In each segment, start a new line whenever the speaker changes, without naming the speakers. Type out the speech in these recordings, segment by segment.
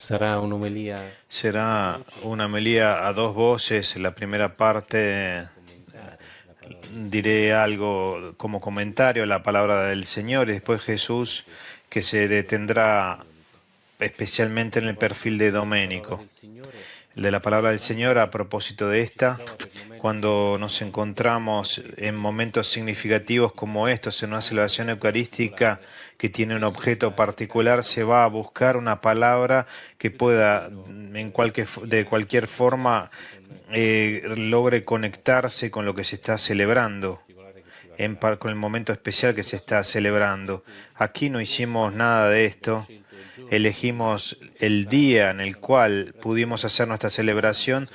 Será una homilía a dos voces. La primera parte diré algo como comentario a la palabra del Señor y después Jesús, que se detendrá especialmente en el perfil de Doménico. De la palabra del Señor a propósito de esta, cuando nos encontramos en momentos significativos como estos, en una celebración eucarística que tiene un objeto particular, se va a buscar una palabra que pueda, de cualquier forma, logre conectarse con lo que se está celebrando, con el momento especial que se está celebrando. Aquí no hicimos nada de esto. Elegimos el día en el cual pudimos hacer nuestra celebración,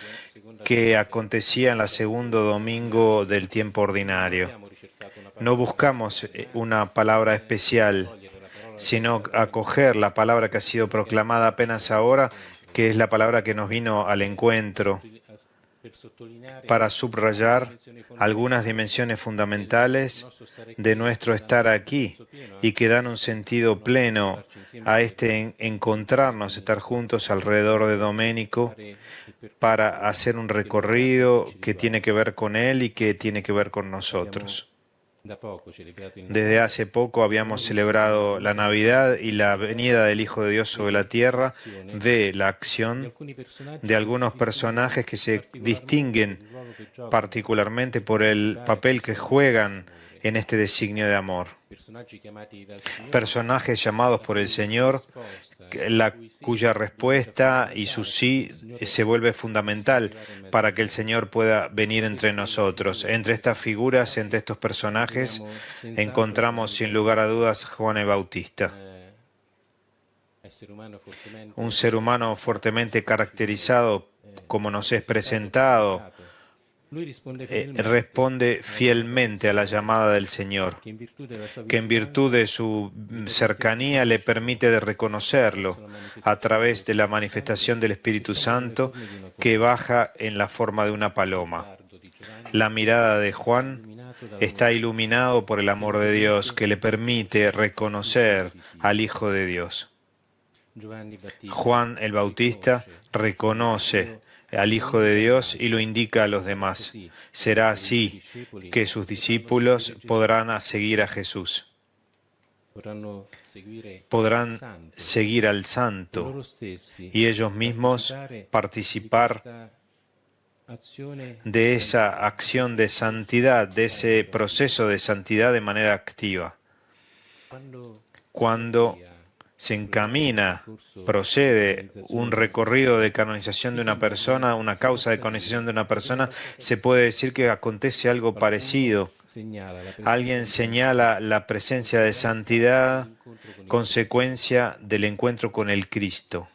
que acontecía en el segundo domingo del tiempo ordinario. No buscamos una palabra especial, sino acoger la palabra que ha sido proclamada apenas ahora, que es la palabra que nos vino al encuentro, para subrayar algunas dimensiones fundamentales de nuestro estar aquí y que dan un sentido pleno a este encontrarnos, estar juntos alrededor de Doménico para hacer un recorrido que tiene que ver con él y que tiene que ver con nosotros. Desde hace poco habíamos celebrado la Navidad y la venida del Hijo de Dios sobre la tierra, de la acción de algunos personajes que se distinguen particularmente por el papel que juegan en este designio de amor. Personajes llamados por el Señor, cuya respuesta y su sí se vuelve fundamental para que el Señor pueda venir entre nosotros. Entre estas figuras, entre estos personajes, encontramos sin lugar a dudas Juan el Bautista, un ser humano fuertemente caracterizado, como nos es presentado. Responde fielmente a la llamada del Señor, que en virtud de su cercanía le permite de reconocerlo a través de la manifestación del Espíritu Santo, que baja en la forma de una paloma. La mirada de Juan está iluminado por el amor de Dios, que le permite reconocer al Hijo de Dios. Juan el Bautista reconoce al Hijo de Dios y lo indica a los demás. Será así que sus discípulos podrán seguir a Jesús. Podrán seguir al Santo y ellos mismos participar de esa acción de santidad, de ese proceso de santidad de manera activa. Cuando se encamina, procede un recorrido de canonización de una persona, una causa de canonización de una persona, se puede decir que acontece algo parecido. Alguien señala la presencia de santidad, consecuencia del encuentro con el Cristo.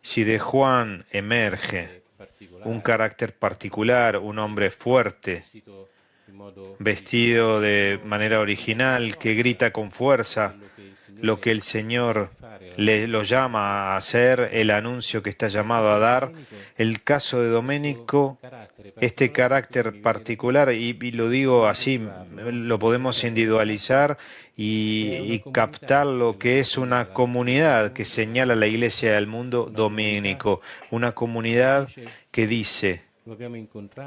Si de Juan emerge un carácter particular, un hombre fuerte, vestido de manera original, que grita con fuerza lo que el Señor lo llama a hacer, el anuncio que está llamado a dar. El caso de Doménico, este carácter particular, y lo digo así, lo podemos individualizar y captar lo que es una comunidad que señala la Iglesia del mundo doménico, una comunidad que dice: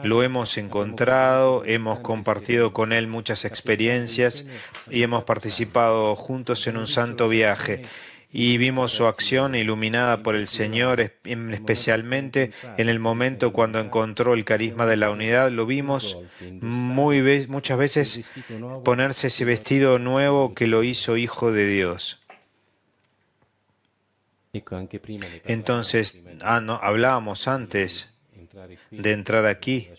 lo hemos encontrado, hemos compartido con él muchas experiencias y hemos participado juntos en un santo viaje. Y vimos su acción iluminada por el Señor, especialmente en el momento cuando encontró el carisma de la unidad. Lo vimos muchas veces ponerse ese vestido nuevo que lo hizo Hijo de Dios. Entonces, hablábamos antes de entrar aquí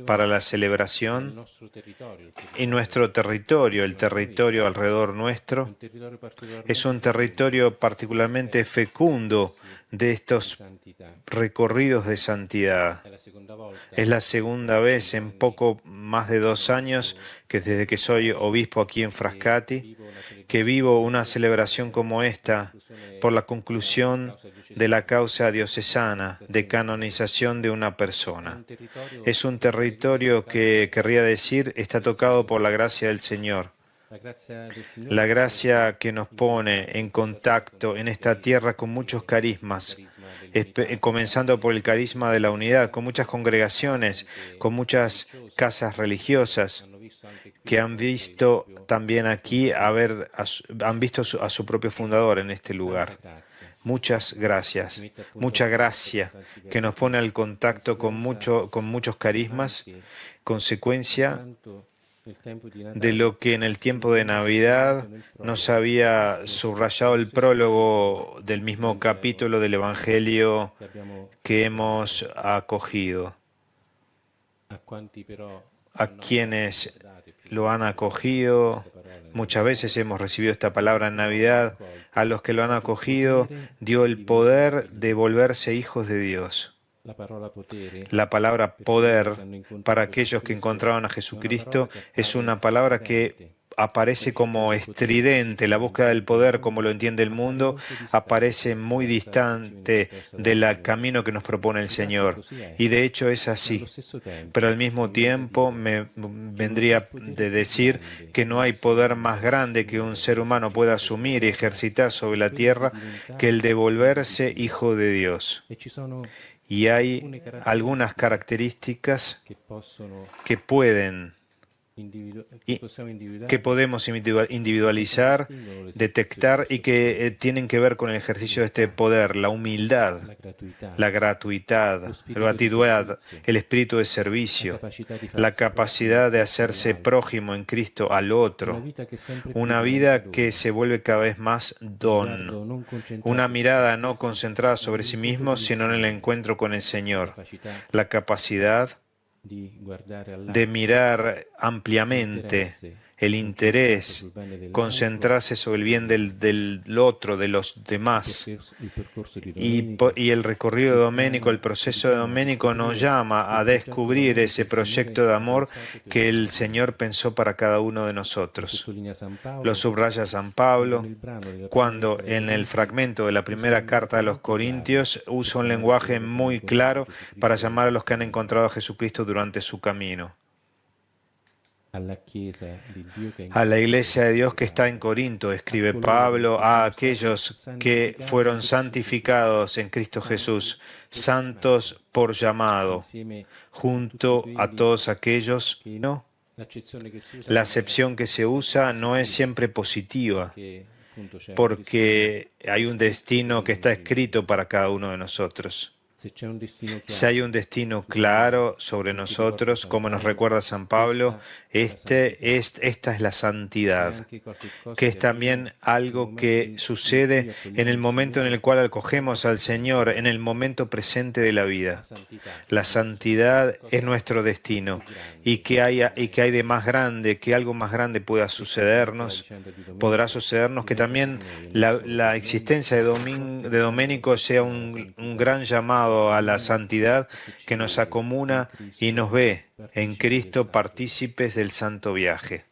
para la celebración, y nuestro territorio, el territorio alrededor nuestro, es un territorio particularmente fecundo de estos recorridos de santidad. Es la segunda vez en poco más de 2 años que desde que soy obispo aquí en Frascati, que vivo una celebración como esta por la conclusión de la causa diocesana de canonización de una persona. Es un territorio que, querría decir, está tocado por la gracia del Señor. La gracia que nos pone en contacto en esta tierra con muchos carismas, comenzando por el carisma de la unidad, con muchas congregaciones, con muchas casas religiosas que han visto también aquí han visto a su propio fundador en este lugar. Muchas gracias, mucha gracia que nos pone al contacto con muchos carismas, consecuencia de lo que en el tiempo de Navidad nos había subrayado el prólogo del mismo capítulo del Evangelio que hemos acogido. A quienes lo han acogido, muchas veces hemos recibido esta palabra en Navidad, a los que lo han acogido dio el poder de volverse hijos de Dios. La palabra poder para aquellos que encontraron a Jesucristo es una palabra que aparece como estridente. La búsqueda del poder, como lo entiende el mundo, aparece muy distante del camino que nos propone el Señor. Y de hecho es así. Pero al mismo tiempo me vendría de decir que no hay poder más grande que un ser humano pueda asumir y ejercitar sobre la tierra que el de volverse hijo de Dios. Y hay algunas características que podemos individualizar, detectar y que tienen que ver con el ejercicio de este poder, la humildad, la gratuidad, el espíritu de servicio, la capacidad de hacerse prójimo en Cristo al otro, una vida que se vuelve cada vez más don, una mirada no concentrada sobre sí mismo, sino en el encuentro con el Señor, la capacidad de mirar ampliamente el interés, concentrarse sobre el bien del otro, de los demás. Y el recorrido de Doménico, el proceso de Doménico nos llama a descubrir ese proyecto de amor que el Señor pensó para cada uno de nosotros. Lo subraya San Pablo cuando en el fragmento de la primera carta de los Corintios usa un lenguaje muy claro para llamar a los que han encontrado a Jesucristo durante su camino. A la iglesia de Dios que está en Corinto, escribe Pablo, a aquellos que fueron santificados en Cristo Jesús, santos por llamado, junto a todos aquellos que no. La acepción que se usa no es siempre positiva, porque hay un destino que está escrito para cada uno de nosotros. Si hay un destino claro sobre nosotros, como nos recuerda San Pablo, esta es la santidad, que es también algo que sucede en el momento en el cual acogemos al Señor, en el momento presente de la vida. La santidad es nuestro destino. Y que hay de más grande, que algo más grande pueda sucedernos, podrá sucedernos, que también la existencia de Doménico sea un gran llamado a la santidad que nos acomuna y nos ve en Cristo partícipes del santo viaje.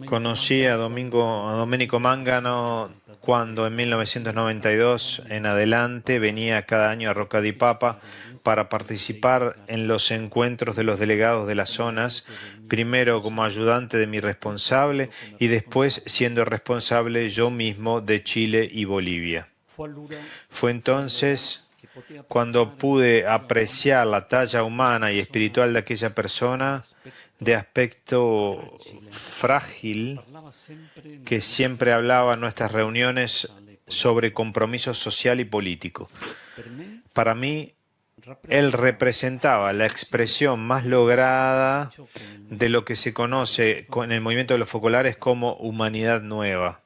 Conocí a Domenico Mangano cuando en 1992 en adelante venía cada año a Rocca di Papa para participar en los encuentros de los delegados de las zonas, primero como ayudante de mi responsable y después siendo responsable yo mismo de Chile y Bolivia. Fue entonces cuando pude apreciar la talla humana y espiritual de aquella persona de aspecto frágil que siempre hablaba en nuestras reuniones sobre compromiso social y político. Para mí, él representaba la expresión más lograda de lo que se conoce en el movimiento de los focolares como humanidad nueva.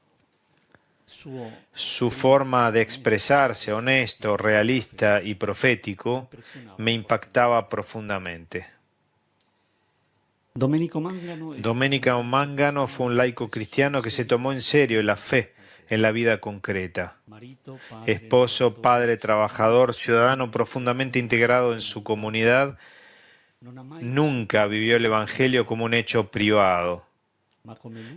Su forma de expresarse, honesto, realista y profético, me impactaba profundamente. Domenico Mangano fue un laico cristiano que se tomó en serio la fe en la vida concreta. Esposo, padre, trabajador, ciudadano profundamente integrado en su comunidad, nunca vivió el Evangelio como un hecho privado,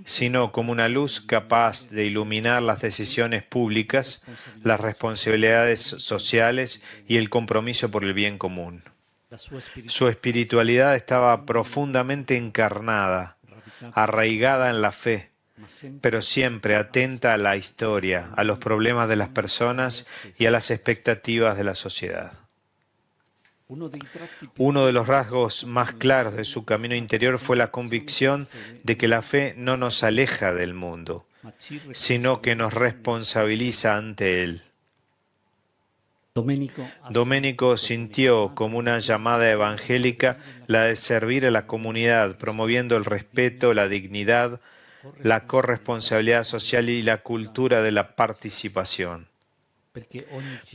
sino como una luz capaz de iluminar las decisiones públicas, las responsabilidades sociales y el compromiso por el bien común. Su espiritualidad estaba profundamente encarnada, arraigada en la fe, pero siempre atenta a la historia, a los problemas de las personas y a las expectativas de la sociedad. Uno de los rasgos más claros de su camino interior fue la convicción de que la fe no nos aleja del mundo, sino que nos responsabiliza ante él. Domenico sintió como una llamada evangélica la de servir a la comunidad, promoviendo el respeto, la dignidad, la corresponsabilidad social y la cultura de la participación,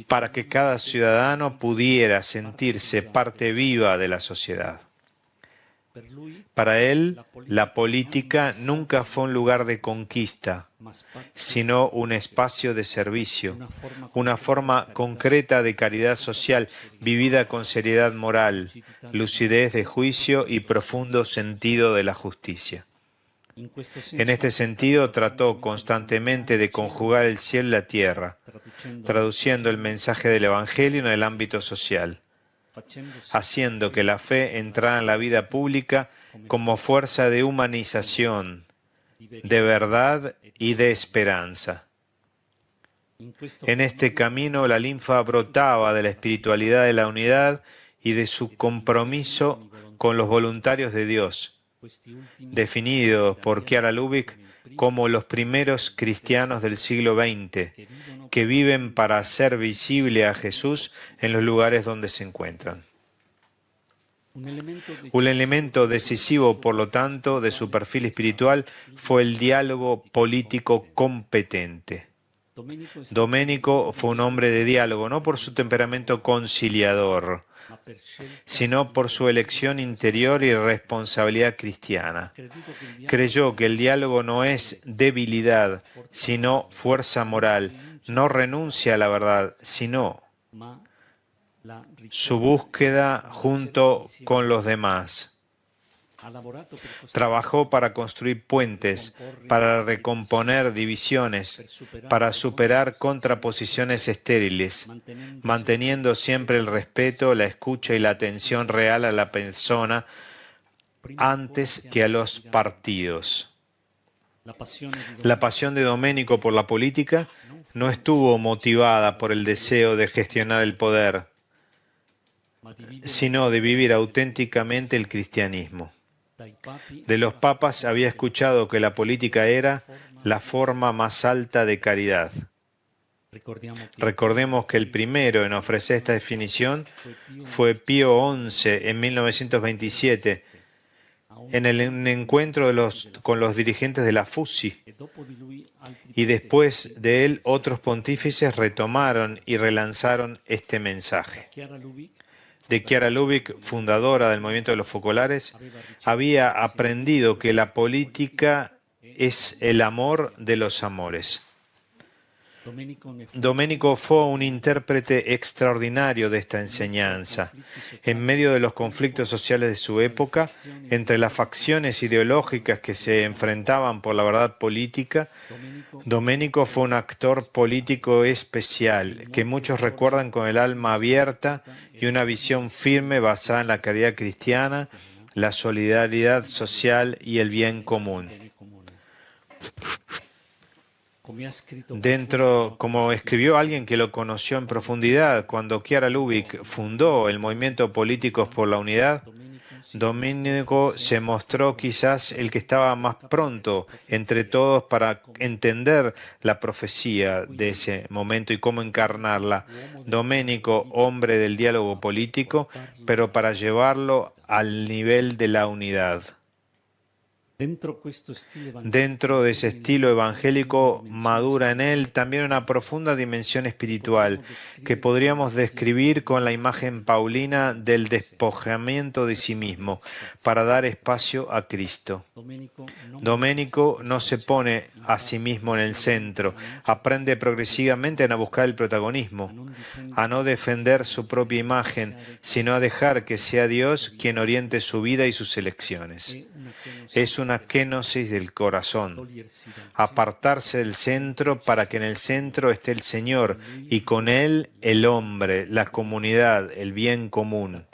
para que cada ciudadano pudiera sentirse parte viva de la sociedad. Para él, la política nunca fue un lugar de conquista, sino un espacio de servicio, una forma concreta de caridad social vivida con seriedad moral, lucidez de juicio y profundo sentido de la justicia. En este sentido, trató constantemente de conjugar el cielo y la tierra, traduciendo el mensaje del Evangelio en el ámbito social, haciendo que la fe entrara en la vida pública como fuerza de humanización, de verdad y de esperanza. En este camino, la linfa brotaba de la espiritualidad de la unidad y de su compromiso con los voluntarios de Dios, definidos por Chiara Lubich como los primeros cristianos del siglo XX, que viven para hacer visible a Jesús en los lugares donde se encuentran. Un elemento decisivo, por lo tanto, de su perfil espiritual fue el diálogo político competente. Domenico fue un hombre de diálogo, no por su temperamento conciliador, sino por su elección interior y responsabilidad cristiana. Creyó que el diálogo no es debilidad, sino fuerza moral, no renuncia a la verdad, sino su búsqueda junto con los demás. Trabajó para construir puentes, para recomponer divisiones, para superar contraposiciones estériles, manteniendo siempre el respeto, la escucha y la atención real a la persona antes que a los partidos. La pasión de Domenico por la política no estuvo motivada por el deseo de gestionar el poder, sino de vivir auténticamente el cristianismo. De los papas había escuchado que la política era la forma más alta de caridad. Recordemos que el primero en ofrecer esta definición fue Pío XI en 1927, en el encuentro con los dirigentes de la FUSI, y después de él otros pontífices retomaron y relanzaron este mensaje. De Chiara Lubich, fundadora del movimiento de los focolares, había aprendido que la política es el amor de los amores. Domenico fue un intérprete extraordinario de esta enseñanza. En medio de los conflictos sociales de su época, entre las facciones ideológicas que se enfrentaban por la verdad política, Domenico fue un actor político especial, que muchos recuerdan con el alma abierta y una visión firme basada en la caridad cristiana, la solidaridad social y el bien común. Como escribió alguien que lo conoció en profundidad, cuando Chiara Lubich fundó el movimiento Políticos por la Unidad, Domenico se mostró quizás el que estaba más pronto entre todos para entender la profecía de ese momento y cómo encarnarla. Domenico, hombre del diálogo político, pero para llevarlo al nivel de la unidad. Dentro de ese estilo evangélico madura en él también una profunda dimensión espiritual que podríamos describir con la imagen paulina del despojamiento de sí mismo para dar espacio a Cristo. Doménico no se pone a sí mismo en el centro, aprende progresivamente a no buscar el protagonismo, a no defender su propia imagen, sino a dejar que sea Dios quien oriente su vida y sus elecciones. Es una kenosis del corazón, apartarse del centro para que en el centro esté el Señor y con Él el hombre, la comunidad, el bien común.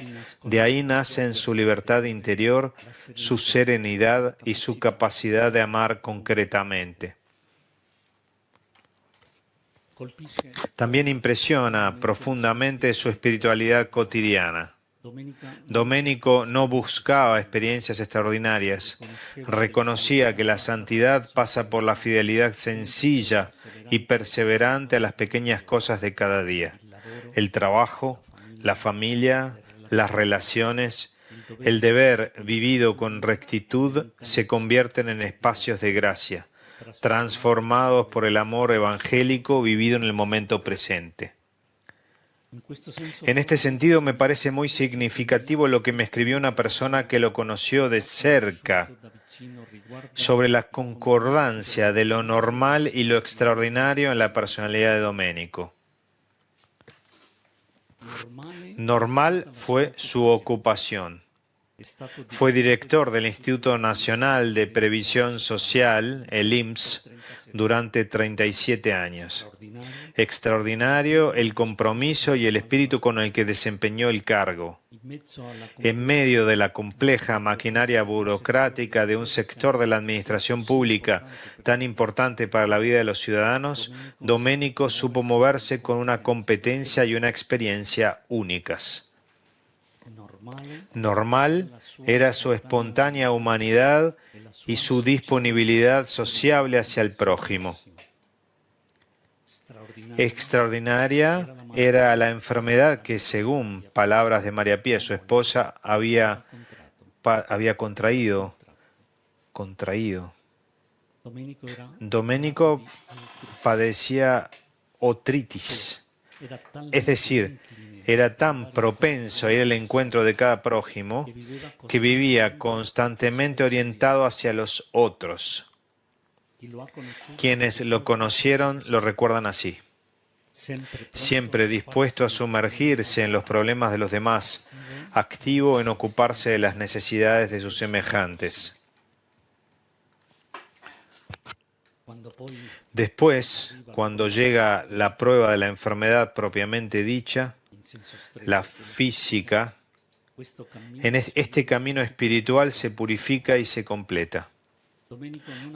De ahí nace en su libertad interior, su serenidad y su capacidad de amar concretamente. También impresiona profundamente su espiritualidad cotidiana. Doménico no buscaba experiencias extraordinarias, reconocía que la santidad pasa por la fidelidad sencilla y perseverante a las pequeñas cosas de cada día: el trabajo, la familia, las relaciones. El deber vivido con rectitud se convierten en espacios de gracia, transformados por el amor evangélico vivido en el momento presente. En este sentido, me parece muy significativo lo que me escribió una persona que lo conoció de cerca sobre la concordancia de lo normal y lo extraordinario en la personalidad de Doménico. Normal fue su ocupación. Fue director del Instituto Nacional de Previsión Social, el INPS, durante 37 años. Extraordinario el compromiso y el espíritu con el que desempeñó el cargo. En medio de la compleja maquinaria burocrática de un sector de la administración pública tan importante para la vida de los ciudadanos, Doménico supo moverse con una competencia y una experiencia únicas. Normal era su espontánea humanidad y su disponibilidad sociable hacia el prójimo. Extraordinaria era la enfermedad que, según palabras de María Pía, su esposa, había contraído. Doménico padecía otritis, es decir, era tan propenso a ir al encuentro de cada prójimo que vivía constantemente orientado hacia los otros. Quienes lo conocieron lo recuerdan así: siempre dispuesto a sumergirse en los problemas de los demás, activo en ocuparse de las necesidades de sus semejantes. Después, cuando llega la prueba de la enfermedad propiamente dicha, la física, en este camino espiritual se purifica y se completa.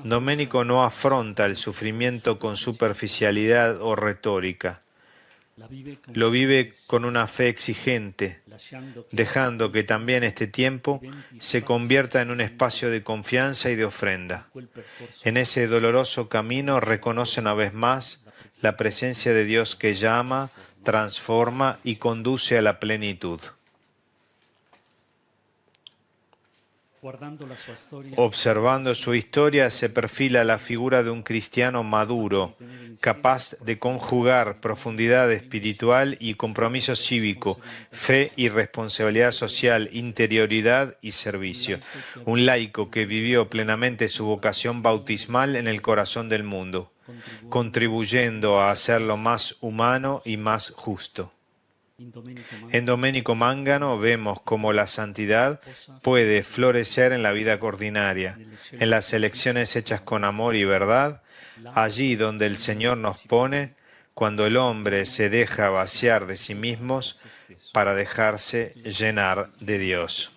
Doménico no afronta el sufrimiento con superficialidad o retórica. Lo vive con una fe exigente, dejando que también este tiempo se convierta en un espacio de confianza y de ofrenda. En ese doloroso camino reconoce una vez más la presencia de Dios que llama, transforma y conduce a la plenitud. Observando su historia se perfila la figura de un cristiano maduro, capaz de conjugar profundidad espiritual y compromiso cívico, fe y responsabilidad social, interioridad y servicio. Un laico que vivió plenamente su vocación bautismal en el corazón del mundo, contribuyendo a hacerlo más humano y más justo. En Doménico Mangano vemos cómo la santidad puede florecer en la vida ordinaria, en las elecciones hechas con amor y verdad, allí donde el Señor nos pone, cuando el hombre se deja vaciar de sí mismos para dejarse llenar de Dios.